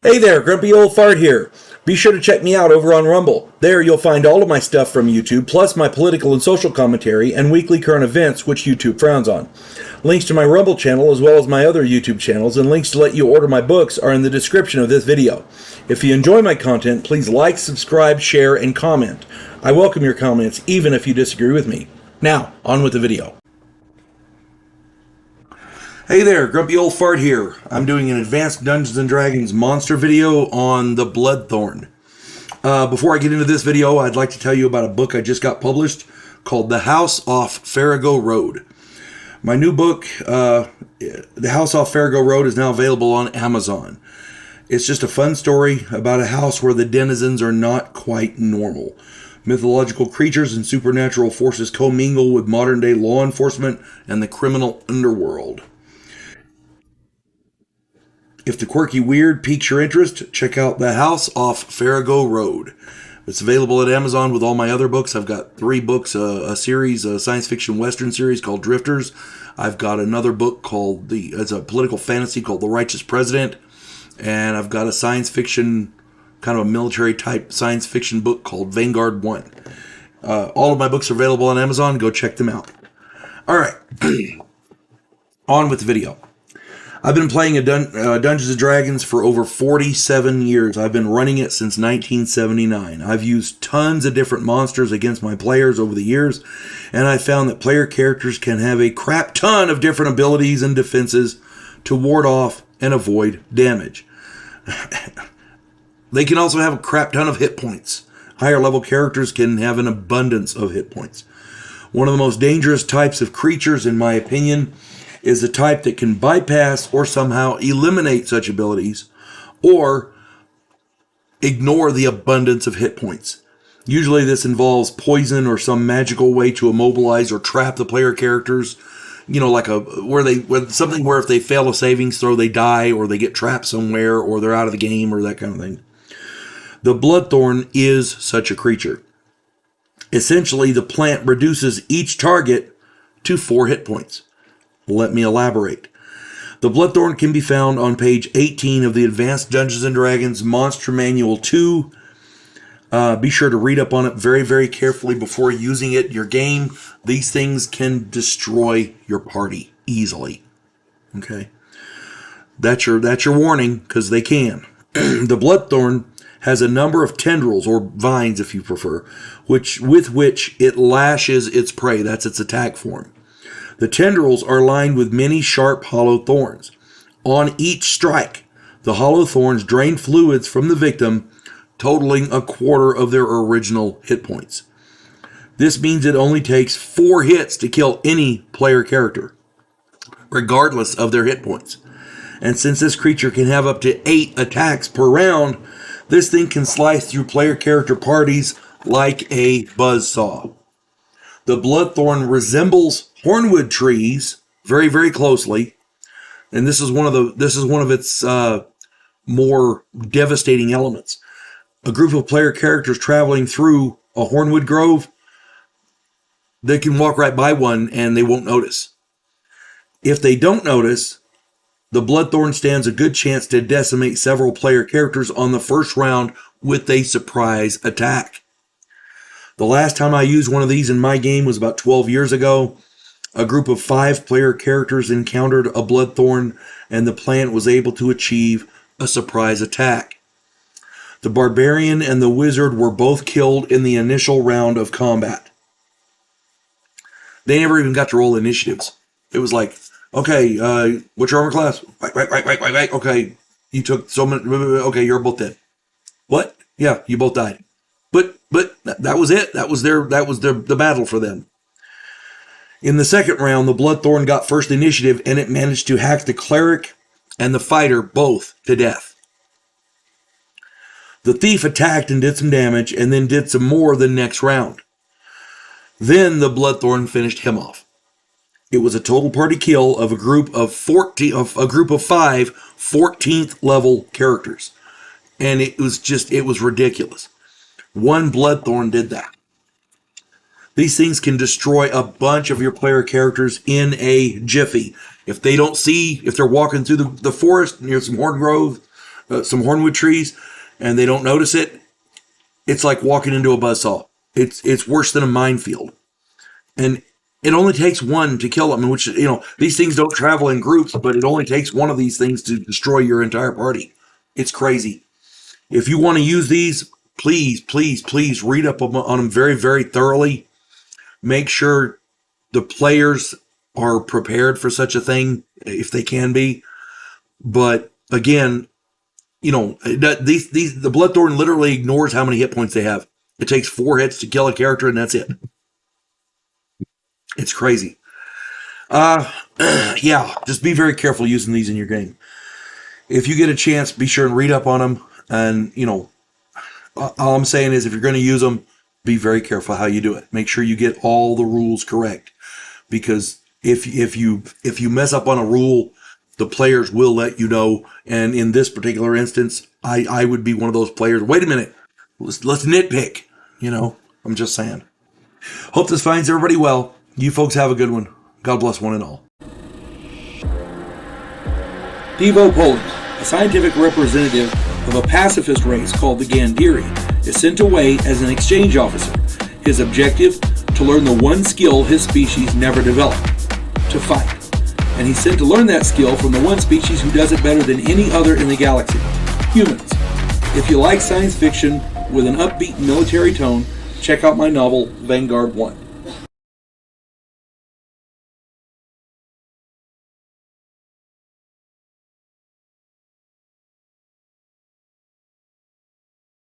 Hey there, Grumpy Old Fart here. Be sure to check me out over on Rumble. There you'll find all of my stuff from YouTube, plus my political and social commentary and weekly current events, which YouTube frowns on. Links to my Rumble channel as well as my other YouTube channels and links to let you order my books are in the description of this video. If you enjoy my content, please like, subscribe, share, and comment. I welcome your comments, even if you disagree with me. Now, on with the video. Hey there, Grumpy Old Fart here. I'm doing an advanced Dungeons & Dragons monster video on the Bloodthorn. Before I get into this video, I'd like to tell you about a book I just got published called The House Off Farrago Road. My new book, The House Off Farrago Road, is now available on Amazon. It's just a fun story about a house where the denizens are not quite normal. Mythological creatures and supernatural forces commingle with modern-day law enforcement and the criminal underworld. If the quirky weird piques your interest, check out The House Off Farrago Road. It's available at Amazon with all my other books. I've got 3 books, a series, a science fiction western series called Drifters. I've got another book called it's a political fantasy called The Righteous President. And I've got a science fiction, kind of a military type science fiction book called Vanguard One. All of my books are available on Amazon. Go check them out. All right. On with the video. I've been playing Dungeons & Dragons for over 47 years. I've been running it since 1979. I've used tons of different monsters against my players over the years, and I found that player characters can have a crap ton of different abilities and defenses to ward off and avoid damage. They can also have a crap ton of hit points. Higher level characters can have an abundance of hit points. One of the most dangerous types of creatures, in my opinion, is the type that can bypass or somehow eliminate such abilities or ignore the abundance of hit points. Usually this involves poison or some magical way to immobilize or trap the player characters. You know, like where if they fail a savings throw, they die, or they get trapped somewhere, or they're out of the game, or that kind of thing. The Bloodthorn is such a creature. Essentially, the plant reduces each target to 4 hit points. Let me elaborate. The Bloodthorn can be found on page 18 of the Advanced Dungeons & Dragons Monster Manual 2. Be sure to read up on it very, very carefully before using it in your game. These things can destroy your party easily. Okay? That's your warning, because they can. The Bloodthorn has a number of tendrils, or vines if you prefer, with which it lashes its prey. That's its attack form. The tendrils are lined with many sharp hollow thorns. On each strike, the hollow thorns drain fluids from the victim, totaling a quarter of their original hit points. This means it only takes 4 hits to kill any player character, regardless of their hit points. And since this creature can have up to 8 attacks per round, this thing can slice through player character parties like a buzzsaw. The Bloodthorn resembles hornwood trees very, very closely, and this is one of its more devastating elements. A group of player characters traveling through a hornwood grove, they can walk right by one and they won't notice. If they don't notice, the Bloodthorn stands a good chance to decimate several player characters on the first round with a surprise attack. The last time I used one of these in my game was about 12 years ago. A group of 5 player characters encountered a Bloodthorn, and the plant was able to achieve a surprise attack. The barbarian and the wizard were both killed in the initial round of combat. They never even got to roll initiatives. It was like, okay, what's your armor class? Right. Okay, you took so many. Okay, you're both dead. What? Yeah, you both died. But that was it. That was the battle for them. In the second round, the Bloodthorn got first initiative, and it managed to hack the cleric and the fighter both to death. The thief attacked and did some damage, and then did some more the next round. Then the Bloodthorn finished him off. It was a total party kill of a group of 5 14th level characters, and it was ridiculous. One Bloodthorn did that. These things can destroy a bunch of your player characters in a jiffy. If they're walking through the forest near some horn grove, some hornwood trees, and they don't notice it, it's like walking into a buzzsaw. It's worse than a minefield. And it only takes one to kill them, which, these things don't travel in groups, but it only takes one of these things to destroy your entire party. It's crazy. If you want to use these, please, please, please read up on them very, very thoroughly. Make sure the players are prepared for such a thing, if they can be. But again, the Bloodthorn literally ignores how many hit points they have. It takes 4 hits to kill a character, and that's it. It's crazy. Yeah, just be very careful using these in your game. If you get a chance, be sure and read up on them. And, all I'm saying is if you're going to use them, be very careful how you do it. Make sure you get all the rules correct. Because if you mess up on a rule, the players will let you know. And in this particular instance, I would be one of those players. Wait a minute. Let's nitpick. I'm just saying. Hope this finds everybody well. You folks have a good one. God bless one and all. Devo Poland, a scientific representative of a pacifist race called the Gandhiri, is sent away as an exchange officer. His objective, to learn the one skill his species never developed, to fight. And he's sent to learn that skill from the one species who does it better than any other in the galaxy, humans. If you like science fiction with an upbeat military tone, check out my novel, Vanguard One.